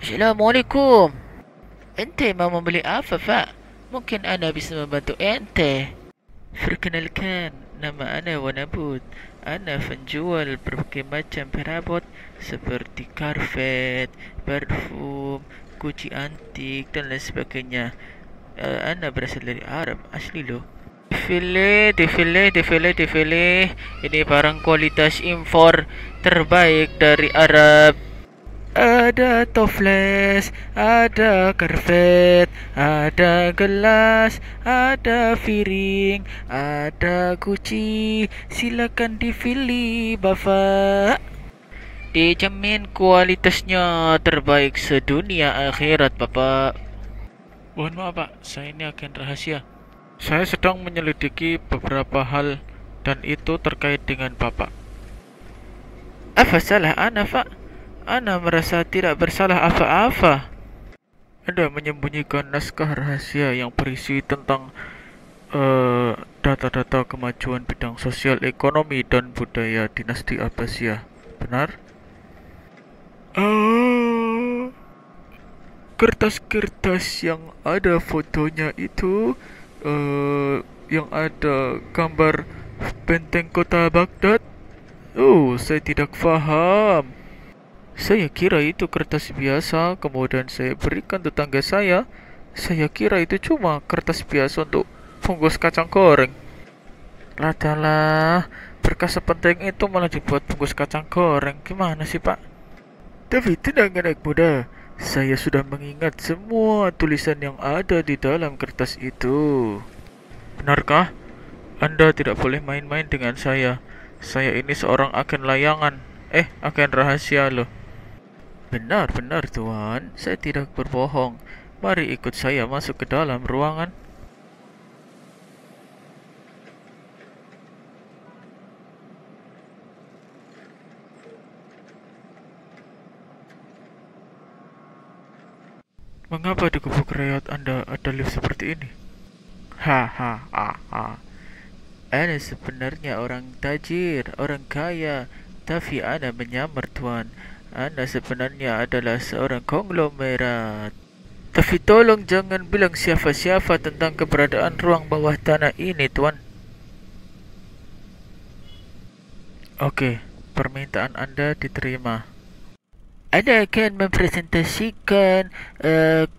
Assalamualaikum. Ente mau membeli apa, Pak? Mungkin Ana bisa membantu ente. Perkenalkan, nama Ana Wanabut. Ana penjual berbagai macam perabot seperti karpet, parfum, kunci antik dan lain sebagainya. Ana berasal dari Arab, asli loh. Defile. Ini barang kualitas impor terbaik dari Arab. Ada toples, ada karpet, ada gelas, ada piring, ada guci. Silakan dipilih, Bapak. Dijamin kualitasnya terbaik sedunia akhirat, Bapak. Mohon maaf, Pak. Saya ini agen rahasia. Saya sedang menyelidiki beberapa hal dan itu terkait dengan Bapak. Apa salah Ana, Pak? Ana merasa tidak bersalah apa-apa. Anda menyembunyikan naskah rahasia yang berisi tentang data-data kemajuan bidang sosial, ekonomi, dan budaya dinasti Abbasiyah. Benar? Kertas-kertas yang ada fotonya itu, yang ada gambar benteng kota Baghdad. Oh, saya tidak faham. Saya kira itu kertas biasa, kemudian saya berikan tetangga saya. Saya kira itu cuma kertas biasa untuk bungkus kacang goreng. Ladalah, berkas sepenting itu malah dibuat bungkus kacang goreng. Gimana sih, Pak? Tapi tenang anak muda, saya sudah mengingat semua tulisan yang ada di dalam kertas itu. Benarkah? Anda tidak boleh main-main dengan saya. Saya ini seorang agen layangan. Agen rahasia loh. Benar, Tuan. Saya tidak berbohong. Mari ikut saya masuk ke dalam ruangan. Mengapa di gubuk reot Anda ada lift seperti ini? Hahaha. Ana sebenarnya orang tajir, orang kaya, tapi Ana menyamar, Tuan. Ana sebenarnya adalah seorang konglomerat. Tapi tolong jangan bilang siapa-siapa tentang keberadaan ruang bawah tanah ini, Tuan. Oke, permintaan Anda diterima. Anda akan mempresentasikan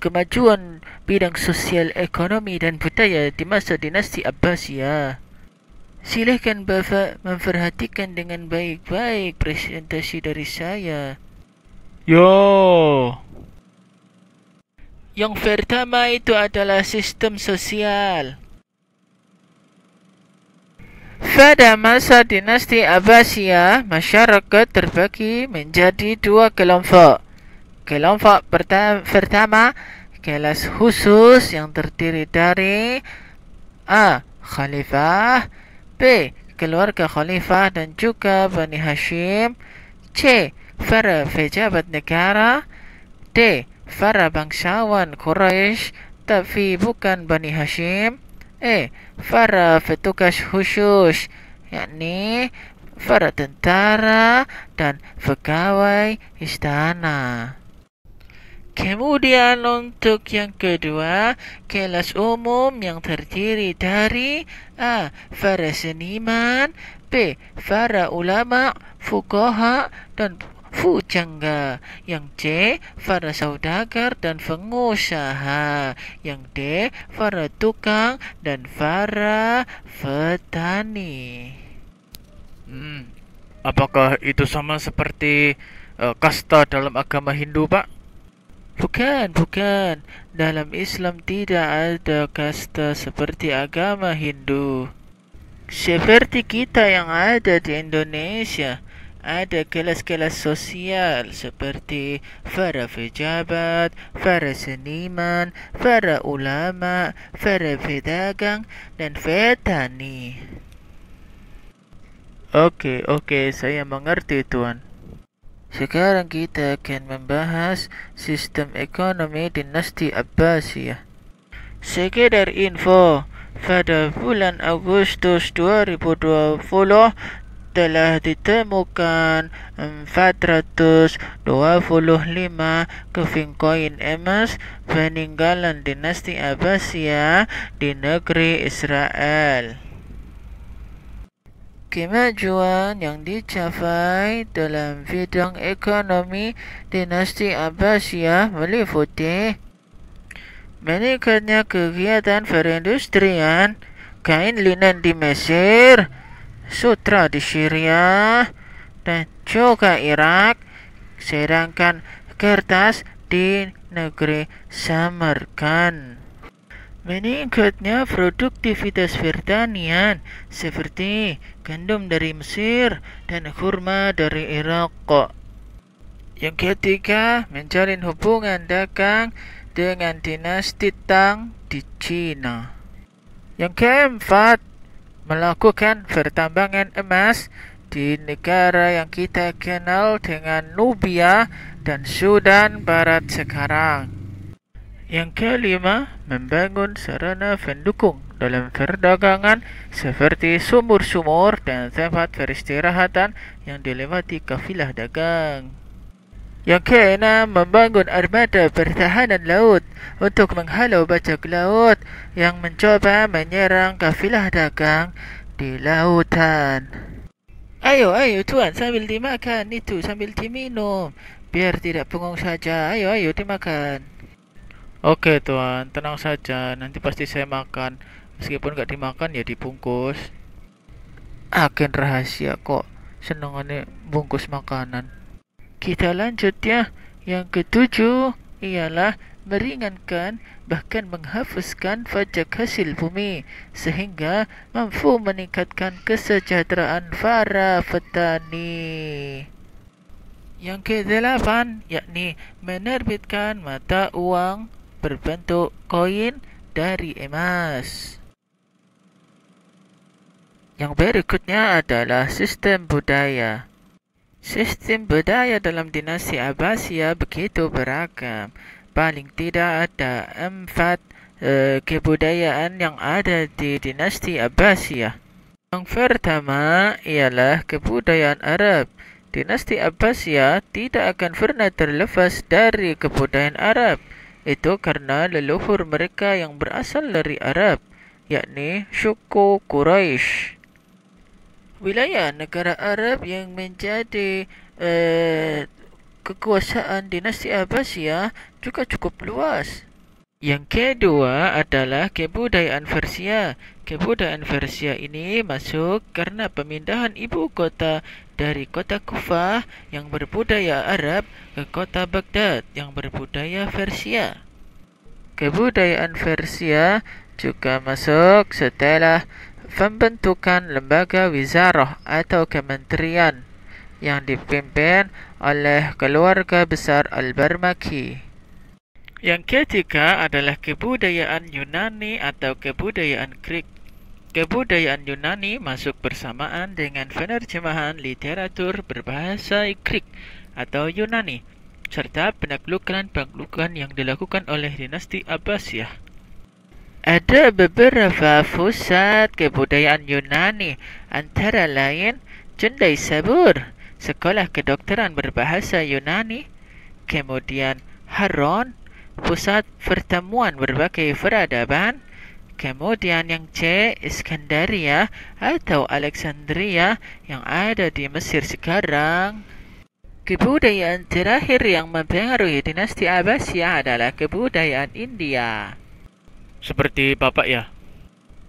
kemajuan bidang sosial, ekonomi, dan budaya di masa dinasti Abbasiyah. Silakan Bapak memperhatikan dengan baik-baik presentasi dari saya. Yo. Yang pertama itu adalah sistem sosial. Pada masa dinasti Abbasiyah, masyarakat terbagi menjadi dua kelompok. Kelompok pertama, kelas khusus yang terdiri dari A. Khalifah, B. Keluarga Khalifah dan juga Bani Hashim, C. Para pejabat negara, D. Para bangsawan Quraisy tapi bukan Bani Hashim, E. Para petugas khusus, yakni para tentara dan pegawai istana. Kemudian untuk yang kedua, kelas umum yang terdiri dari A. Para seniman, B. Para ulama, fuqaha dan fujangga, yang C. Para saudagar dan pengusaha, yang D. Para tukang dan para petani. Apakah itu sama seperti kasta dalam agama Hindu, Pak? Bukan. Dalam Islam tidak ada kasta seperti agama Hindu. Seperti kita yang ada di Indonesia, ada kelas-kelas sosial seperti para pejabat, para seniman, para ulama, para pedagang, dan petani. Oke, saya mengerti, Tuan. Sekarang kita akan membahas sistem ekonomi dinasti Abbasiyah. Sekedar info, pada bulan Agustus 2020 telah ditemukan 425 keping koin emas peninggalan dinasti Abbasiyah di negeri Israel. Kemajuan yang dicapai dalam bidang ekonomi dinasti Abbasiyah meliputi meningkatnya kegiatan perindustrian, kain linen di Mesir, sutra di Syria, dan juga Irak, sedangkan kertas di negeri Samarkand. Meningkatnya produktivitas pertanian seperti gandum dari Mesir dan kurma dari Irak. Yang ketiga, menjalin hubungan dagang dengan dinasti Tang di Cina. Yang keempat, melakukan pertambangan emas di negara yang kita kenal dengan Nubia dan Sudan Barat sekarang. Yang kelima, membangun sarana pendukung dalam perdagangan seperti sumur-sumur dan tempat peristirahatan yang dilewati kafilah dagang. Yang keenam, membangun armada pertahanan laut untuk menghalau bajak laut yang mencoba menyerang kafilah dagang di lautan. Ayo tuan, sambil dimakan itu, sambil diminum, biar tidak bengong saja. Ayo dimakan. Oke tuan, tenang saja, nanti pasti saya makan. Meskipun gak dimakan ya dibungkus. Agen rahasia kok, senangannya bungkus makanan. Kita lanjut ya. Yang ketujuh ialah meringankan bahkan menghapuskan pajak hasil bumi sehingga mampu meningkatkan kesejahteraan para petani. Yang kedelapan yakni menerbitkan mata uang berbentuk koin dari emas. Yang berikutnya adalah sistem budaya. Sistem budaya dalam dinasti Abbasiyah begitu beragam. Paling tidak ada 4 kebudayaan yang ada di dinasti Abbasiyah. Yang pertama ialah kebudayaan Arab. Dinasti Abbasiyah tidak akan pernah terlepas dari kebudayaan Arab. Itu karena leluhur mereka yang berasal dari Arab, yakni suku Quraisy. Wilayah negara Arab yang menjadi kekuasaan dinasti Abbasiyah juga cukup luas. Yang kedua adalah kebudayaan Persia. Kebudayaan Persia ini masuk karena pemindahan ibu kota dari kota Kufah yang berbudaya Arab ke kota Baghdad yang berbudaya Persia. Kebudayaan Persia juga masuk setelah pembentukan lembaga wizarah atau kementerian yang dipimpin oleh keluarga besar Al-Barmaki. Yang ketiga adalah kebudayaan Yunani atau kebudayaan Greek. Kebudayaan Yunani masuk bersamaan dengan penerjemahan literatur berbahasa Greek atau Yunani, serta penaklukan-penaklukan yang dilakukan oleh dinasti Abbasiyah. Ada beberapa pusat kebudayaan Yunani, antara lain Jundai Sabur, sekolah kedokteran berbahasa Yunani, kemudian Haron, pusat pertemuan berbagai peradaban, kemudian yang C, Iskandaria atau Alexandria yang ada di Mesir sekarang. Kebudayaan terakhir yang mempengaruhi dinasti Abbasiyah adalah kebudayaan India. Seperti bapak ya?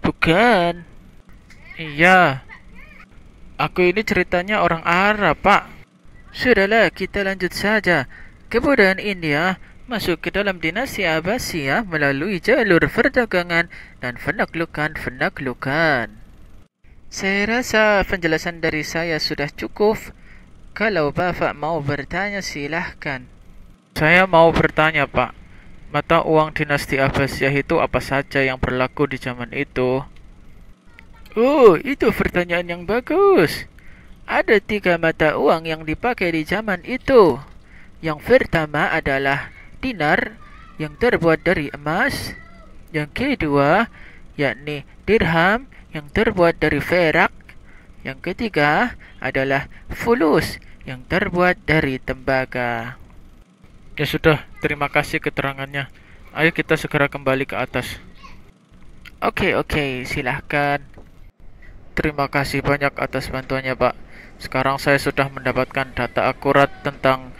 Bukan. Iya. Aku ini ceritanya orang Arab, Pak. Sudahlah, kita lanjut saja. Kebudayaan India masuk ke dalam dinasti Abbasiyah melalui jalur perdagangan dan penaklukan-penaklukan. Saya rasa penjelasan dari saya sudah cukup. Kalau Bapak mau bertanya silahkan. Saya mau bertanya, Pak. Mata uang dinasti Abbasiyah itu apa saja yang berlaku di zaman itu? Oh, itu pertanyaan yang bagus. Ada 3 mata uang yang dipakai di zaman itu. Yang pertama adalah dinar yang terbuat dari emas. Yang kedua yakni dirham yang terbuat dari perak. Yang ketiga adalah fulus yang terbuat dari tembaga. Ya sudah, terima kasih keterangannya. Ayo kita segera kembali ke atas. Oke, silahkan. Terima kasih banyak atas bantuannya, Pak. Sekarang saya sudah mendapatkan data akurat tentang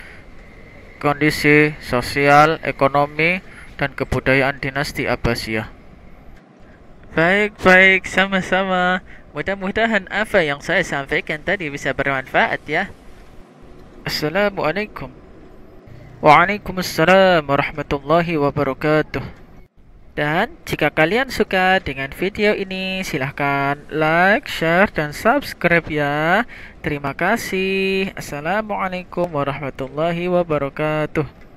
kondisi sosial, ekonomi, dan kebudayaan dinasti Abbasiyah. Baik, sama-sama. Mudah-mudahan apa yang saya sampaikan tadi bisa bermanfaat ya. Assalamualaikum. Waalaikumsalam warahmatullahi wabarakatuh. Dan jika kalian suka dengan video ini, silahkan like, share, dan subscribe ya. Terima kasih. Assalamualaikum warahmatullahi wabarakatuh.